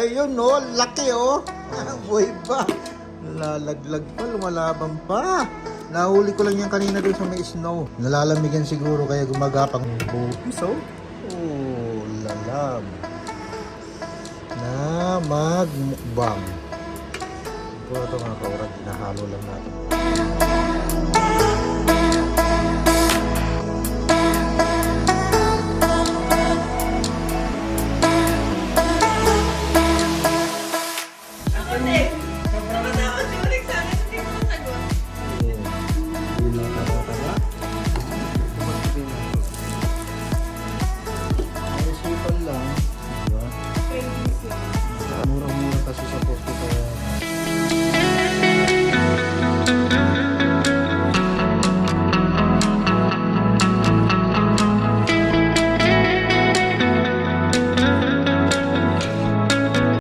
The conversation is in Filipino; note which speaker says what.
Speaker 1: Ayun no, laki oh. Buhay pa. Lalaglag pa, lumalaban pa. Nahuli ko lang yan kanina doon sa may snow. Nalalamigan siguro kaya gumagapang bukis oh. Oh, lalam. Na magmukbang. Ito mga kaurag, hinahalo lang natin.